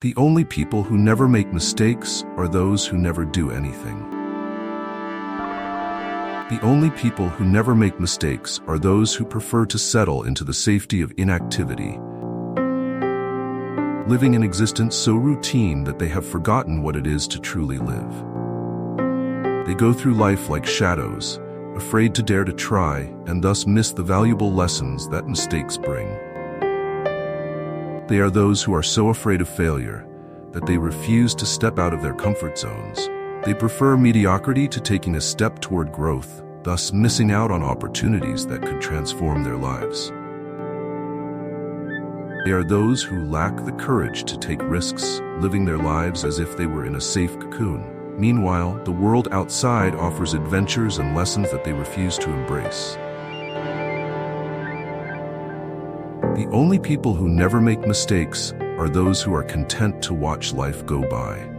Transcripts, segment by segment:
The only people who never make mistakes are those who never do anything. The only people who never make mistakes are those who prefer to settle into the safety of inactivity, living an existence so routine that they have forgotten what it is to truly live. They go through life like shadows, afraid to dare to try, and thus miss the valuable lessons that mistakes bring. They are those who are so afraid of failure that they refuse to step out of their comfort zones. They prefer mediocrity to taking a step toward growth, thus missing out on opportunities that could transform their lives. They are those who lack the courage to take risks, living their lives as if they were in a safe cocoon. Meanwhile, the world outside offers adventures and lessons that they refuse to embrace. The only people who never make mistakes are those who are content to watch life go by,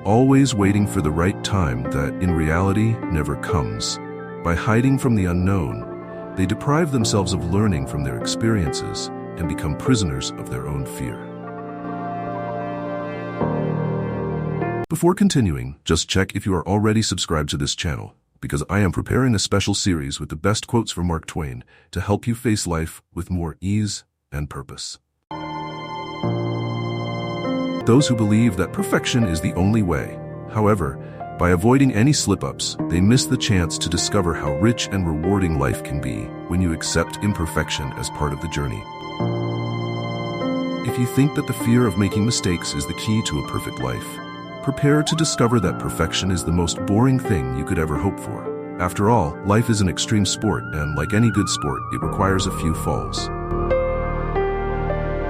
always waiting for the right time that, in reality, never comes. By hiding from the unknown, they deprive themselves of learning from their experiences and become prisoners of their own fear. Before continuing, just check if you are already subscribed to this channel, because I am preparing a special series with the best quotes from Mark Twain to help you face life with more ease and purpose. Those who believe that perfection is the only way, however, by avoiding any slip-ups, they miss the chance to discover how rich and rewarding life can be when you accept imperfection as part of the journey. If you think that the fear of making mistakes is the key to a perfect life, prepare to discover that perfection is the most boring thing you could ever hope for. After all, life is an extreme sport, and like any good sport, it requires a few falls.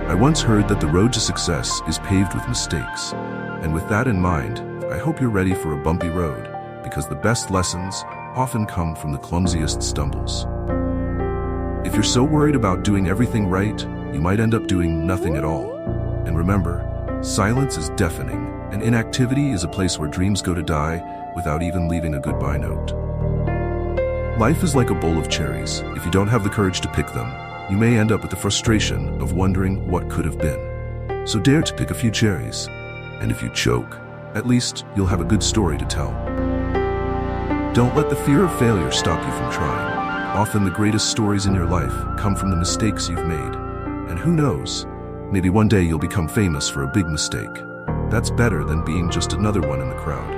I once heard that the road to success is paved with mistakes, and with that in mind, I hope you're ready for a bumpy road, because the best lessons often come from the clumsiest stumbles. If you're so worried about doing everything right, you might end up doing nothing at all. And remember, silence is deafening, and inactivity is a place where dreams go to die without even leaving a goodbye note. Life is like a bowl of cherries. If you don't have the courage to pick them, you may end up with the frustration of wondering what could have been. So dare to pick a few cherries, and if you choke, at least you'll have a good story to tell. Don't let the fear of failure stop you from trying. Often the greatest stories in your life come from the mistakes you've made. And who knows, maybe one day you'll become famous for a big mistake. That's better than being just another one in the crowd.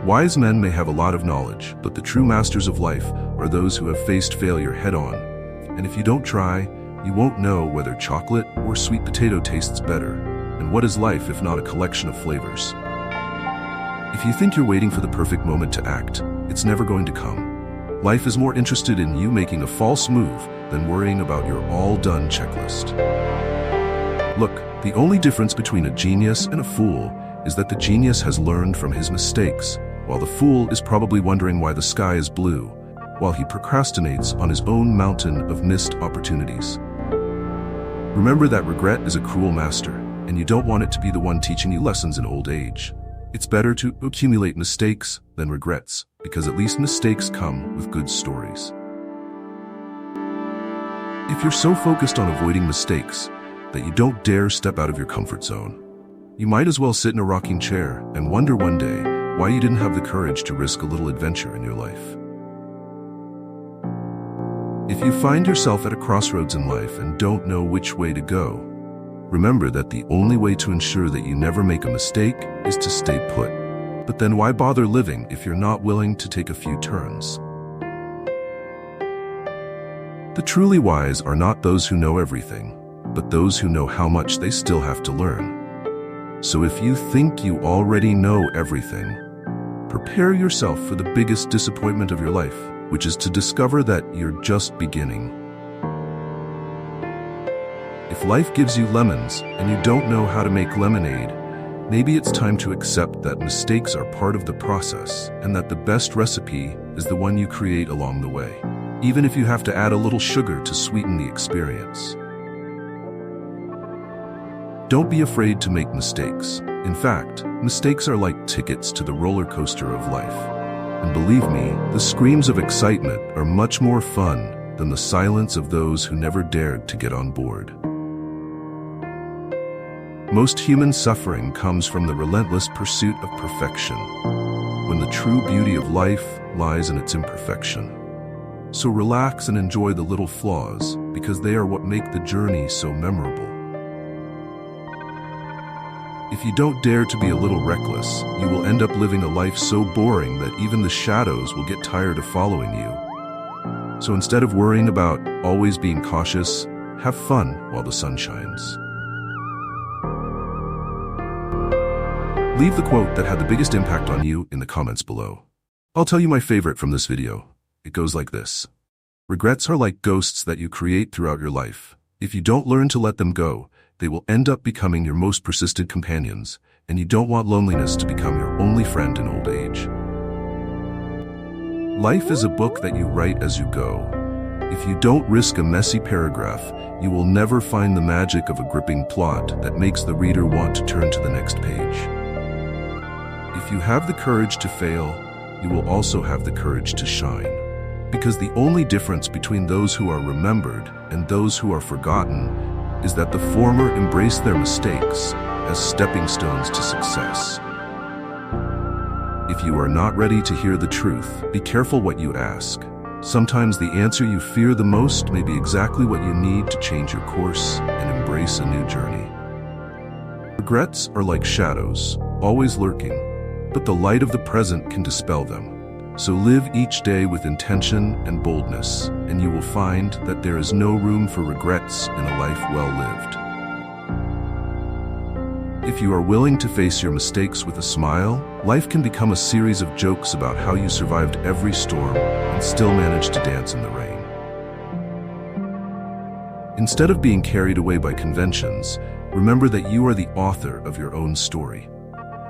Wise men may have a lot of knowledge, but the true masters of life are those who have faced failure head-on. And if you don't try, you won't know whether chocolate or sweet potato tastes better. And what is life if not a collection of flavors? If you think you're waiting for the perfect moment to act, it's never going to come. Life is more interested in you making a false move than worrying about your all-done checklist. Look, the only difference between a genius and a fool is that the genius has learned from his mistakes, while the fool is probably wondering why the sky is blue, while he procrastinates on his own mountain of missed opportunities. Remember that regret is a cruel master, and you don't want it to be the one teaching you lessons in old age. It's better to accumulate mistakes than regrets, because at least mistakes come with good stories. If you're so focused on avoiding mistakes that you don't dare step out of your comfort zone, you might as well sit in a rocking chair and wonder one day why you didn't have the courage to risk a little adventure in your life. If you find yourself at a crossroads in life and don't know which way to go, remember that the only way to ensure that you never make a mistake is to stay put. But then why bother living if you're not willing to take a few turns? The truly wise are not those who know everything, but those who know how much they still have to learn. So if you think you already know everything, prepare yourself for the biggest disappointment of your life, which is to discover that you're just beginning. If life gives you lemons and you don't know how to make lemonade, maybe it's time to accept that mistakes are part of the process and that the best recipe is the one you create along the way, even if you have to add a little sugar to sweeten the experience. Don't be afraid to make mistakes. In fact, mistakes are like tickets to the roller coaster of life. And believe me, the screams of excitement are much more fun than the silence of those who never dared to get on board. Most human suffering comes from the relentless pursuit of perfection, when the true beauty of life lies in its imperfection. So relax and enjoy the little flaws, because they are what make the journey so memorable. If you don't dare to be a little reckless, you will end up living a life so boring that even the shadows will get tired of following you. So instead of worrying about always being cautious, have fun while the sun shines. Leave the quote that had the biggest impact on you in the comments below. I'll tell you my favorite from this video. It goes like this. Regrets are like ghosts that you create throughout your life. If you don't learn to let them go, they will end up becoming your most persistent companions, and you don't want loneliness to become your only friend in old age. Life is a book that you write as you go. If you don't risk a messy paragraph, you will never find the magic of a gripping plot that makes the reader want to turn to the next page. If you have the courage to fail, you will also have the courage to shine. Because the only difference between those who are remembered and those who are forgotten is that the former embrace their mistakes as stepping stones to success. If you are not ready to hear the truth, be careful what you ask. Sometimes the answer you fear the most may be exactly what you need to change your course and embrace a new journey. Regrets are like shadows, always lurking, but the light of the present can dispel them. So live each day with intention and boldness, and you will find that there is no room for regrets in a life well lived. If you are willing to face your mistakes with a smile, life can become a series of jokes about how you survived every storm and still managed to dance in the rain. Instead of being carried away by conventions, remember that you are the author of your own story.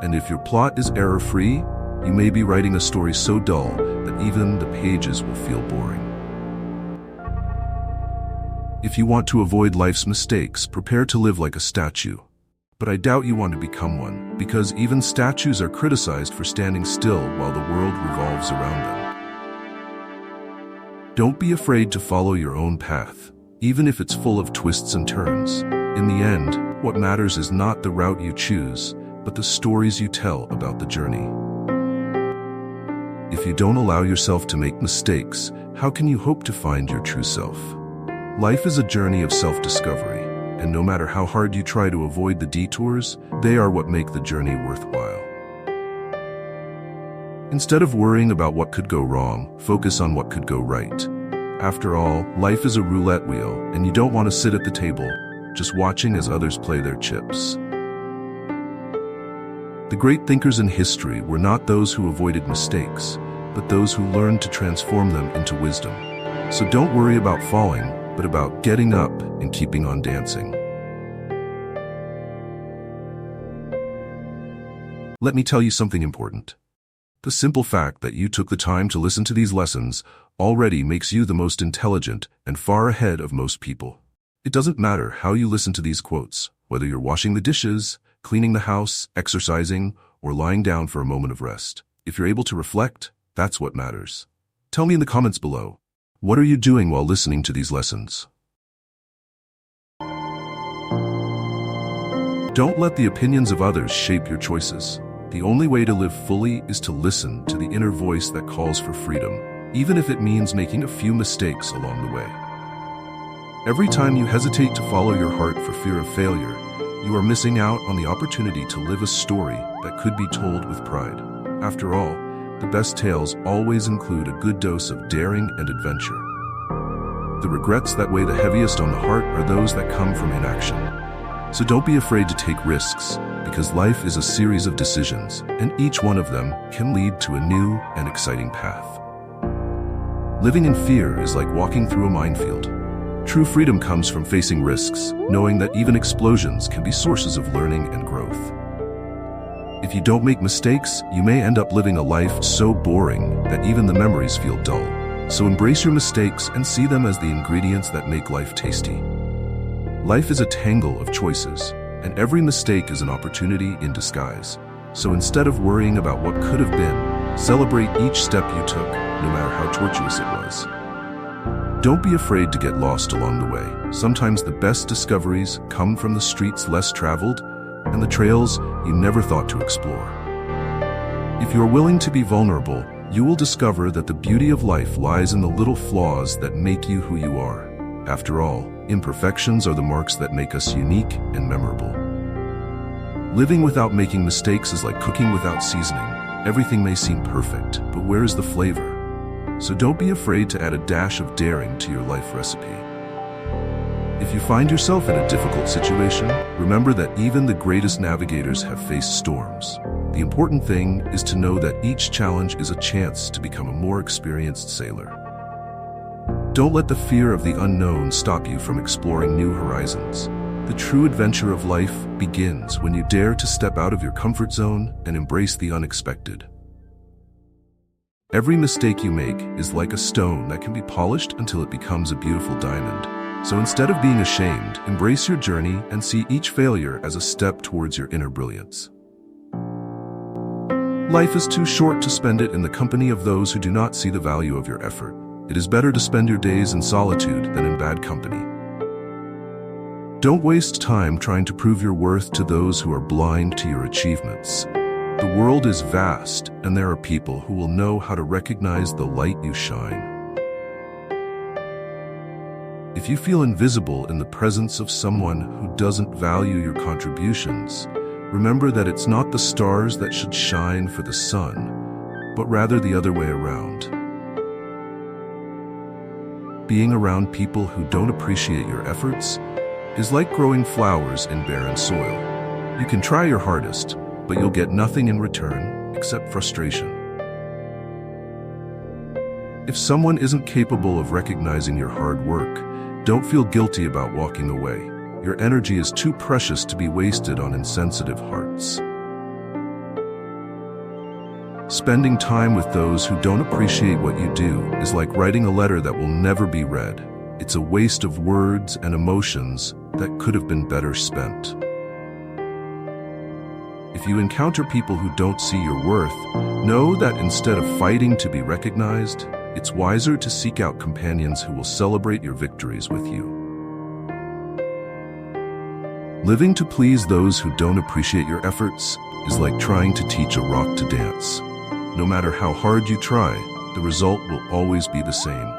And if your plot is error-free, you may be writing a story so dull that even the pages will feel boring. If you want to avoid life's mistakes, prepare to live like a statue. But I doubt you want to become one, because even statues are criticized for standing still while the world revolves around them. Don't be afraid to follow your own path, even if it's full of twists and turns. In the end, what matters is not the route you choose, but the stories you tell about the journey. If you don't allow yourself to make mistakes, how can you hope to find your true self? Life is a journey of self-discovery, and no matter how hard you try to avoid the detours, they are what make the journey worthwhile. Instead of worrying about what could go wrong, focus on what could go right. After all, life is a roulette wheel, and you don't want to sit at the table, just watching as others play their chips. The great thinkers in history were not those who avoided mistakes, but those who learned to transform them into wisdom. So don't worry about falling, but about getting up and keeping on dancing. Let me tell you something important. The simple fact that you took the time to listen to these lessons already makes you the most intelligent and far ahead of most people. It doesn't matter how you listen to these quotes, whether you're washing the dishes, cleaning the house, exercising, or lying down for a moment of rest. If you're able to reflect, that's what matters. Tell me in the comments below, what are you doing while listening to these lessons? Don't let the opinions of others shape your choices. The only way to live fully is to listen to the inner voice that calls for freedom, even if it means making a few mistakes along the way. Every time you hesitate to follow your heart for fear of failure, you are missing out on the opportunity to live a story that could be told with pride. After all, the best tales always include a good dose of daring and adventure. The regrets that weigh the heaviest on the heart are those that come from inaction. So don't be afraid to take risks, because life is a series of decisions, and each one of them can lead to a new and exciting path. Living in fear is like walking through a minefield. True freedom comes from facing risks, knowing that even explosions can be sources of learning and growth. If you don't make mistakes, you may end up living a life so boring that even the memories feel dull. So embrace your mistakes and see them as the ingredients that make life tasty. Life is a tangle of choices, and every mistake is an opportunity in disguise. So instead of worrying about what could have been, celebrate each step you took, no matter how tortuous it was. Don't be afraid to get lost along the way. Sometimes the best discoveries come from the streets less traveled, and the trails you never thought to explore. If you're willing to be vulnerable, you will discover that the beauty of life lies in the little flaws that make you who you are. After all, imperfections are the marks that make us unique and memorable. Living without making mistakes is like cooking without seasoning. Everything may seem perfect, but where is the flavor? So don't be afraid to add a dash of daring to your life recipe. If you find yourself in a difficult situation, remember that even the greatest navigators have faced storms. The important thing is to know that each challenge is a chance to become a more experienced sailor. Don't let the fear of the unknown stop you from exploring new horizons. The true adventure of life begins when you dare to step out of your comfort zone and embrace the unexpected. Every mistake you make is like a stone that can be polished until it becomes a beautiful diamond. So instead of being ashamed, embrace your journey and see each failure as a step towards your inner brilliance. Life is too short to spend it in the company of those who do not see the value of your effort. It is better to spend your days in solitude than in bad company. Don't waste time trying to prove your worth to those who are blind to your achievements. The world is vast, and there are people who will know how to recognize the light you shine. If you feel invisible in the presence of someone who doesn't value your contributions, remember that it's not the stars that should shine for the sun, but rather the other way around. Being around people who don't appreciate your efforts is like growing flowers in barren soil. You can try your hardest, but you'll get nothing in return except frustration. If someone isn't capable of recognizing your hard work, don't feel guilty about walking away. Your energy is too precious to be wasted on insensitive hearts. Spending time with those who don't appreciate what you do is like writing a letter that will never be read. It's a waste of words and emotions that could have been better spent. If you encounter people who don't see your worth, know that instead of fighting to be recognized, it's wiser to seek out companions who will celebrate your victories with you. Living to please those who don't appreciate your efforts is like trying to teach a rock to dance. No matter how hard you try, the result will always be the same.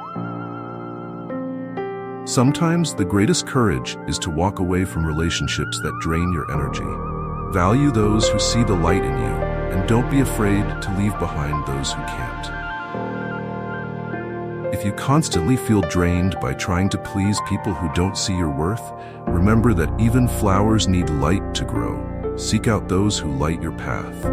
Sometimes the greatest courage is to walk away from relationships that drain your energy. Value those who see the light in you, and don't be afraid to leave behind those who can't. If you constantly feel drained by trying to please people who don't see your worth, remember that even flowers need light to grow. Seek out those who light your path.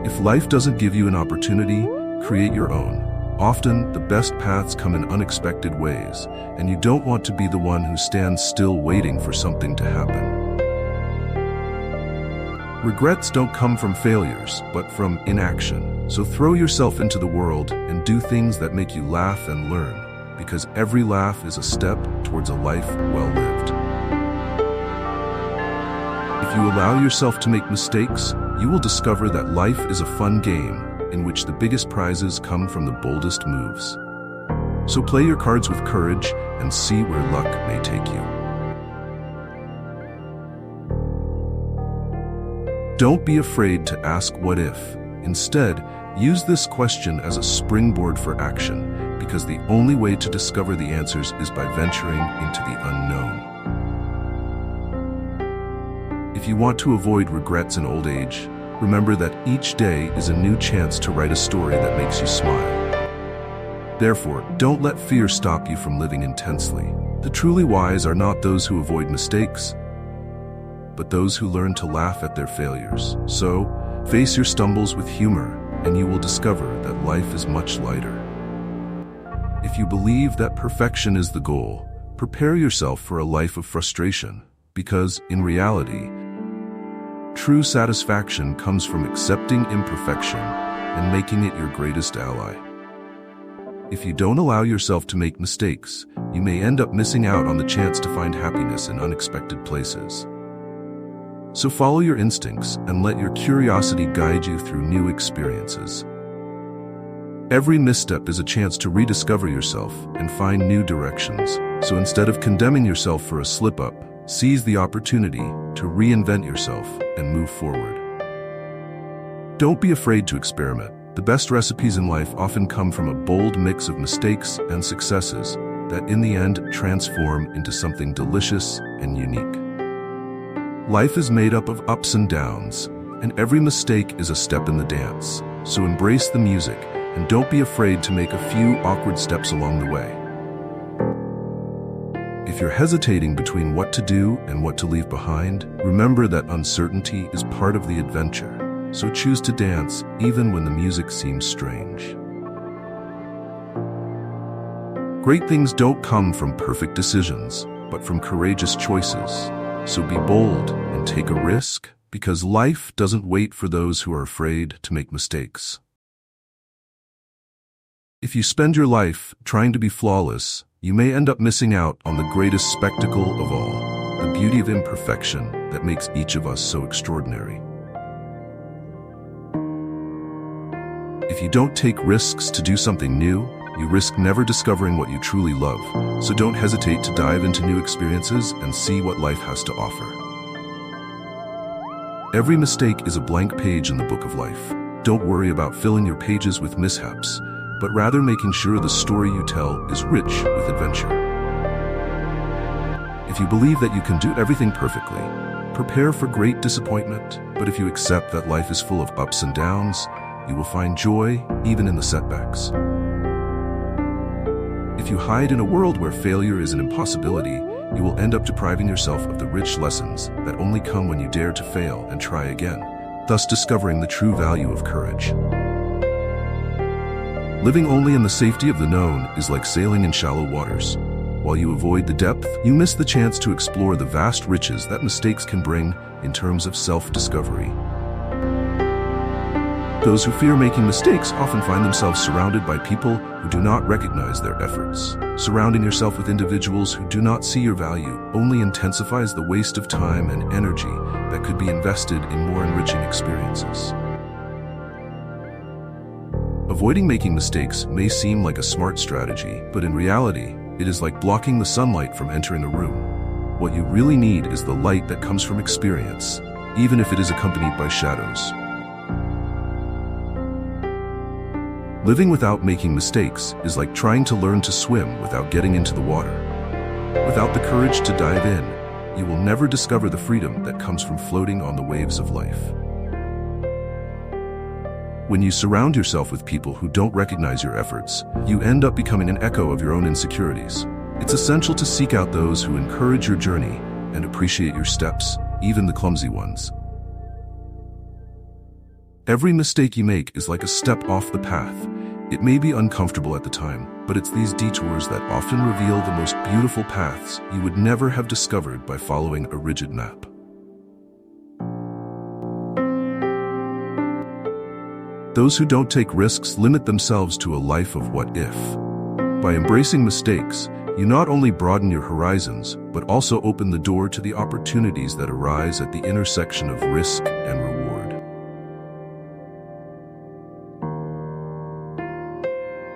If life doesn't give you an opportunity, create your own. Often, the best paths come in unexpected ways, and you don't want to be the one who stands still waiting for something to happen. Regrets don't come from failures, but from inaction. So throw yourself into the world and do things that make you laugh and learn, because every laugh is a step towards a life well lived. If you allow yourself to make mistakes, you will discover that life is a fun game in which the biggest prizes come from the boldest moves. So play your cards with courage and see where luck may take you. Don't be afraid to ask what if. Instead, use this question as a springboard for action, because the only way to discover the answers is by venturing into the unknown. If you want to avoid regrets in old age, remember that each day is a new chance to write a story that makes you smile. Therefore, don't let fear stop you from living intensely. The truly wise are not those who avoid mistakes, but those who learn to laugh at their failures. So, face your stumbles with humor, and you will discover that life is much lighter. If you believe that perfection is the goal, prepare yourself for a life of frustration, because, in reality, true satisfaction comes from accepting imperfection and making it your greatest ally. If you don't allow yourself to make mistakes, you may end up missing out on the chance to find happiness in unexpected places. So follow your instincts and let your curiosity guide you through new experiences. Every misstep is a chance to rediscover yourself and find new directions. So instead of condemning yourself for a slip-up, Seize the opportunity to reinvent yourself and move forward. Don't be afraid to experiment. The best recipes in life often come from a bold mix of mistakes and successes that in the end transform into something delicious and unique. Life is made up of ups and downs, and every mistake is a step in the dance. So embrace the music and don't be afraid to make a few awkward steps along the way. If you're hesitating between what to do and what to leave behind, remember that uncertainty is part of the adventure. So choose to dance even when the music seems strange. Great things don't come from perfect decisions, but from courageous choices. So be bold and take a risk, because life doesn't wait for those who are afraid to make mistakes. If you spend your life trying to be flawless, you may end up missing out on the greatest spectacle of all, the beauty of imperfection that makes each of us so extraordinary. If you don't take risks to do something new, you risk never discovering what you truly love. So don't hesitate to dive into new experiences and see what life has to offer. Every mistake is a blank page in the book of life. Don't worry about filling your pages with mishaps, but rather making sure the story you tell is rich with adventure. If you believe that you can do everything perfectly, prepare for great disappointment. But if you accept that life is full of ups and downs, you will find joy even in the setbacks. If you hide in a world where failure is an impossibility, you will end up depriving yourself of the rich lessons that only come when you dare to fail and try again, thus discovering the true value of courage. Living only in the safety of the known is like sailing in shallow waters. While you avoid the depth, you miss the chance to explore the vast riches that mistakes can bring in terms of self-discovery. Those who fear making mistakes often find themselves surrounded by people who do not recognize their efforts. Surrounding yourself with individuals who do not see your value only intensifies the waste of time and energy that could be invested in more enriching experiences. Avoiding making mistakes may seem like a smart strategy, but in reality, it is like blocking the sunlight from entering a room. What you really need is the light that comes from experience, even if it is accompanied by shadows. Living without making mistakes is like trying to learn to swim without getting into the water. Without the courage to dive in, you will never discover the freedom that comes from floating on the waves of life. When you surround yourself with people who don't recognize your efforts, you end up becoming an echo of your own insecurities. It's essential to seek out those who encourage your journey and appreciate your steps, even the clumsy ones. Every mistake you make is like a step off the path. It may be uncomfortable at the time, but it's these detours that often reveal the most beautiful paths you would never have discovered by following a rigid map. Those who don't take risks limit themselves to a life of what if. By embracing mistakes, you not only broaden your horizons, but also open the door to the opportunities that arise at the intersection of risk and reward.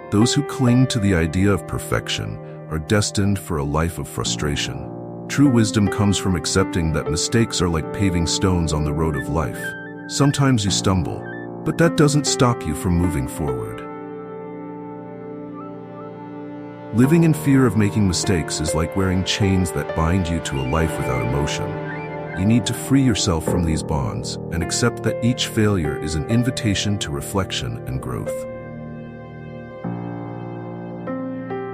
Those who cling to the idea of perfection are destined for a life of frustration. True wisdom comes from accepting that mistakes are like paving stones on the road of life. Sometimes you stumble, but that doesn't stop you from moving forward. Living in fear of making mistakes is like wearing chains that bind you to a life without emotion. You need to free yourself from these bonds and accept that each failure is an invitation to reflection and growth.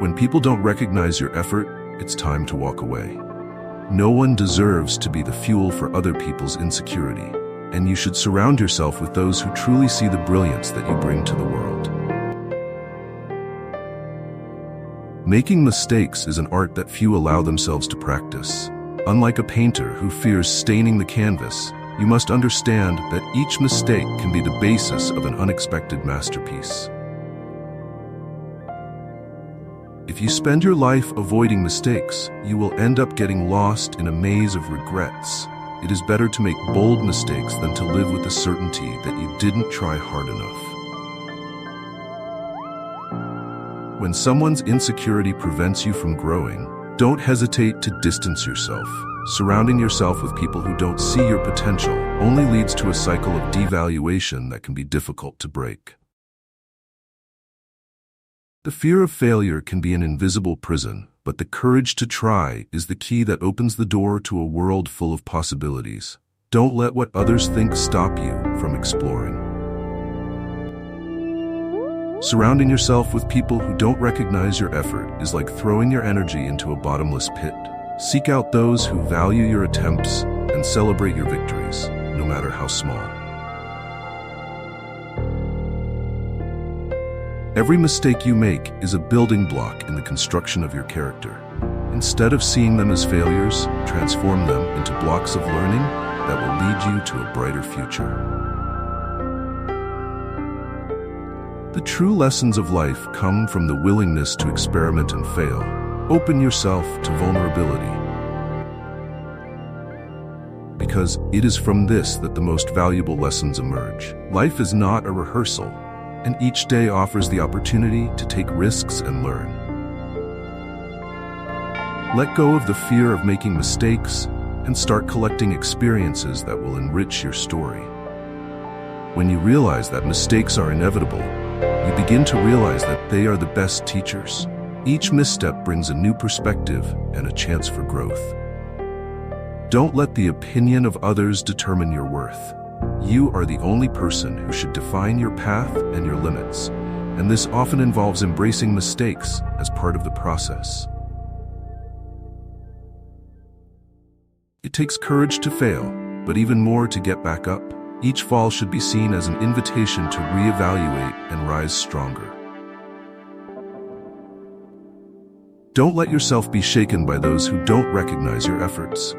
When people don't recognize your effort, it's time to walk away. No one deserves to be the fuel for other people's insecurity, and you should surround yourself with those who truly see the brilliance that you bring to the world. Making mistakes is an art that few allow themselves to practice. Unlike a painter who fears staining the canvas, you must understand that each mistake can be the basis of an unexpected masterpiece. If you spend your life avoiding mistakes, you will end up getting lost in a maze of regrets. It is better to make bold mistakes than to live with the certainty that you didn't try hard enough. When someone's insecurity prevents you from growing, don't hesitate to distance yourself. Surrounding yourself with people who don't see your potential only leads to a cycle of devaluation that can be difficult to break. The fear of failure can be an invisible prison, but the courage to try is the key that opens the door to a world full of possibilities. Don't let what others think stop you from exploring. Surrounding yourself with people who don't recognize your effort is like throwing your energy into a bottomless pit. Seek out those who value your attempts and celebrate your victories, no matter how small. Every mistake you make is a building block in the construction of your character. Instead of seeing them as failures, transform them into blocks of learning that will lead you to a brighter future. The true lessons of life come from the willingness to experiment and fail. Open yourself to vulnerability, because it is from this that the most valuable lessons emerge. Life is not a rehearsal, and each day offers the opportunity to take risks and learn. Let go of the fear of making mistakes and start collecting experiences that will enrich your story. When you realize that mistakes are inevitable, you begin to realize that they are the best teachers. Each misstep brings a new perspective and a chance for growth. Don't let the opinion of others determine your worth. You are the only person who should define your path and your limits, and this often involves embracing mistakes as part of the process. It takes courage to fail, but even more to get back up. Each fall should be seen as an invitation to reevaluate and rise stronger. Don't let yourself be shaken by those who don't recognize your efforts.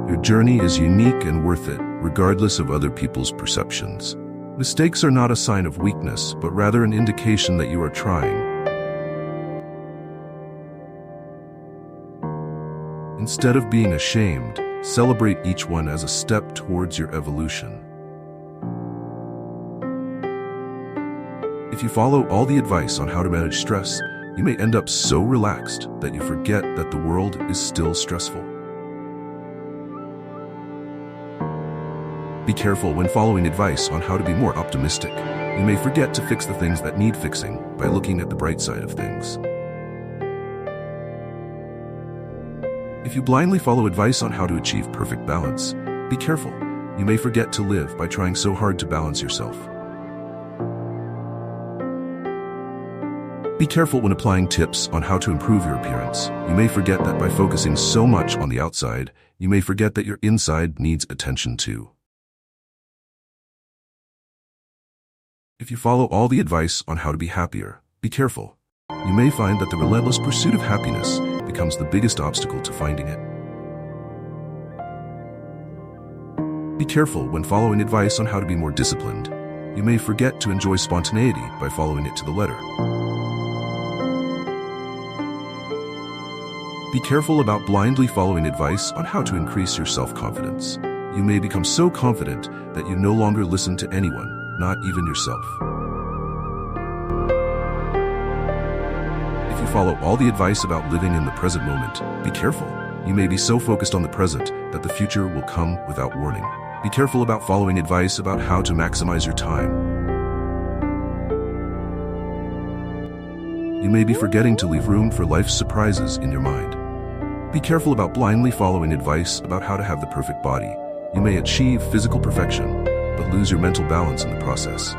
Your journey is unique and worth it, regardless of other people's perceptions. Mistakes are not a sign of weakness, but rather an indication that you are trying. Instead of being ashamed, celebrate each one as a step towards your evolution. If you follow all the advice on how to manage stress, you may end up so relaxed that you forget that the world is still stressful. Be careful when following advice on how to be more optimistic. You may forget to fix the things that need fixing by looking at the bright side of things. If you blindly follow advice on how to achieve perfect balance, be careful. You may forget to live by trying so hard to balance yourself. Be careful when applying tips on how to improve your appearance. You may forget that by focusing so much on the outside, you may forget that your inside needs attention too. If you follow all the advice on how to be happier, be careful. You may find that the relentless pursuit of happiness becomes the biggest obstacle to finding it. Be careful when following advice on how to be more disciplined. You may forget to enjoy spontaneity by following it to the letter. Be careful about blindly following advice on how to increase your self-confidence. You may become so confident that you no longer listen to anyone, not even yourself. If you follow all the advice about living in the present moment, be careful. You may be so focused on the present that the future will come without warning. Be careful about following advice about how to maximize your time. You may be forgetting to leave room for life's surprises in your mind. Be careful about blindly following advice about how to have the perfect body. You may achieve physical perfection, but lose your mental balance in the process.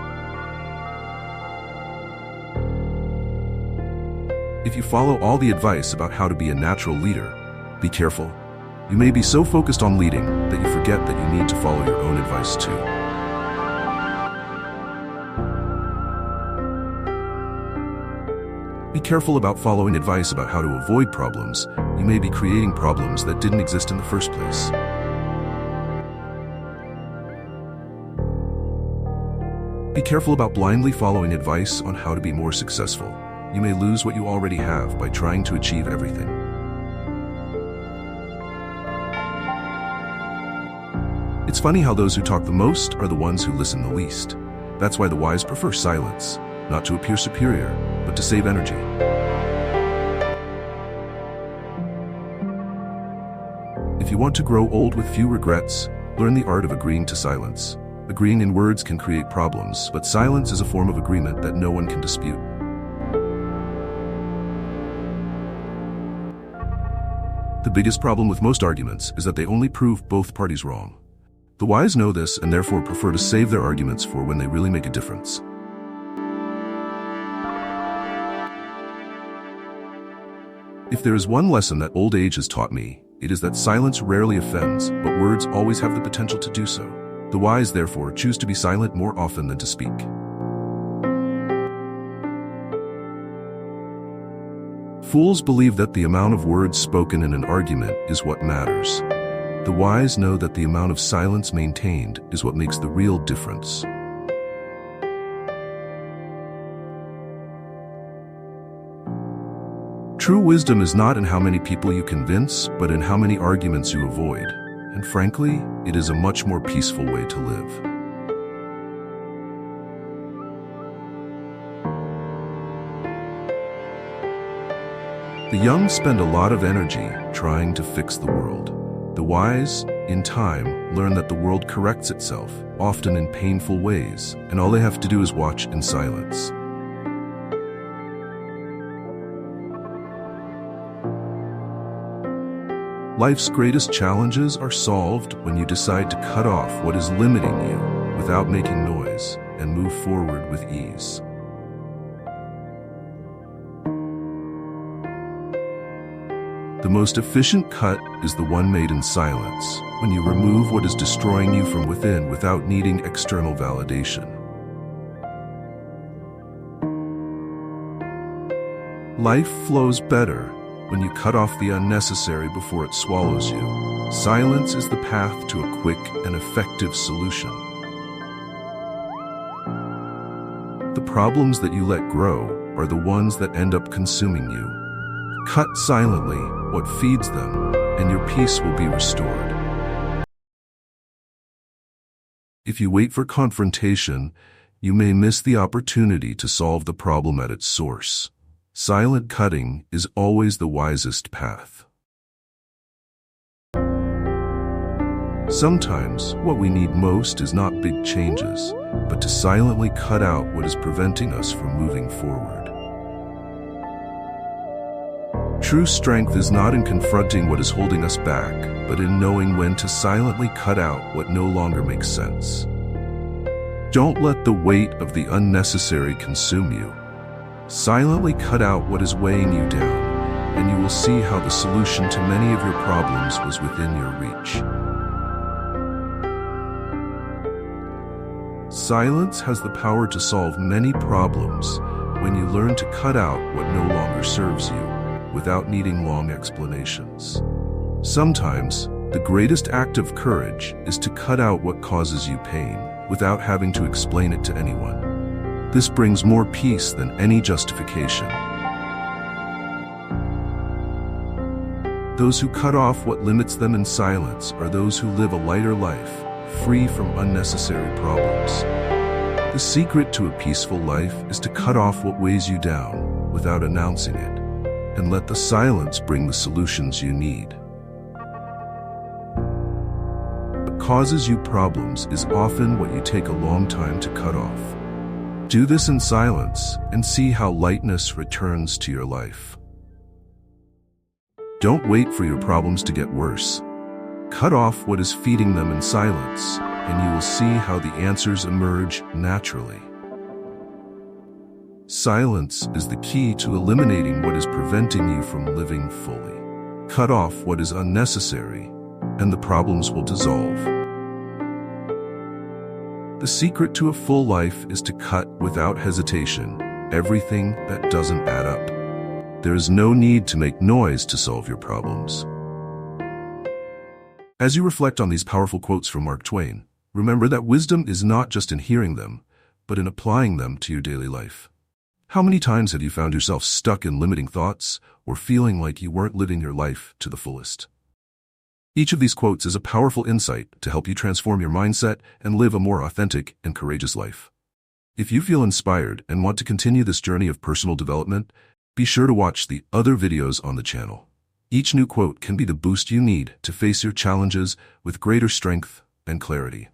If you follow all the advice about how to be a natural leader, be careful. You may be so focused on leading that you forget that you need to follow your own advice too. Be careful about following advice about how to avoid problems. You may be creating problems that didn't exist in the first place. Be careful about blindly following advice on how to be more successful. You may lose what you already have by trying to achieve everything. It's funny how those who talk the most are the ones who listen the least. That's why the wise prefer silence, not to appear superior, but to save energy. If you want to grow old with few regrets, learn the art of agreeing to silence. Agreeing in words can create problems, but silence is a form of agreement that no one can dispute. The biggest problem with most arguments is that they only prove both parties wrong. The wise know this and therefore prefer to save their arguments for when they really make a difference. If there is one lesson that old age has taught me, it is that silence rarely offends, but words always have the potential to do so. The wise, therefore, choose to be silent more often than to speak. Fools believe that the amount of words spoken in an argument is what matters. The wise know that the amount of silence maintained is what makes the real difference. True wisdom is not in how many people you convince, but in how many arguments you avoid. And frankly, it is a much more peaceful way to live. The young spend a lot of energy trying to fix the world. The wise, in time, learn that the world corrects itself, often in painful ways, and all they have to do is watch in silence. Life's greatest challenges are solved when you decide to cut off what is limiting you without making noise and move forward with ease. The most efficient cut is the one made in silence, when you remove what is destroying you from within without needing external validation. Life flows better when you cut off the unnecessary before it swallows you. Silence is the path to a quick and effective solution. The problems that you let grow are the ones that end up consuming you. Cut silently what feeds them, and your peace will be restored. If you wait for confrontation, you may miss the opportunity to solve the problem at its source. Silent cutting is always the wisest path. Sometimes, what we need most is not big changes, but to silently cut out what is preventing us from moving forward. True strength is not in confronting what is holding us back, but in knowing when to silently cut out what no longer makes sense. Don't let the weight of the unnecessary consume you. Silently cut out what is weighing you down, and you will see how the solution to many of your problems was within your reach. Silence has the power to solve many problems when you learn to cut out what no longer serves you, without needing long explanations. Sometimes, the greatest act of courage is to cut out what causes you pain, without having to explain it to anyone. This brings more peace than any justification. Those who cut off what limits them in silence are those who live a lighter life, free from unnecessary problems. The secret to a peaceful life is to cut off what weighs you down without announcing it, and let the silence bring the solutions you need. What causes you problems is often what you take a long time to cut off. Do this in silence and see how lightness returns to your life. Don't wait for your problems to get worse. Cut off what is feeding them in silence, and you will see how the answers emerge naturally. Silence is the key to eliminating what is preventing you from living fully. Cut off what is unnecessary, and the problems will dissolve. The secret to a full life is to cut without hesitation everything that doesn't add up. There is no need to make noise to solve your problems. As you reflect on these powerful quotes from Mark Twain, remember that wisdom is not just in hearing them, but in applying them to your daily life. How many times have you found yourself stuck in limiting thoughts or feeling like you weren't living your life to the fullest? Each of these quotes is a powerful insight to help you transform your mindset and live a more authentic and courageous life. If you feel inspired and want to continue this journey of personal development, be sure to watch the other videos on the channel. Each new quote can be the boost you need to face your challenges with greater strength and clarity.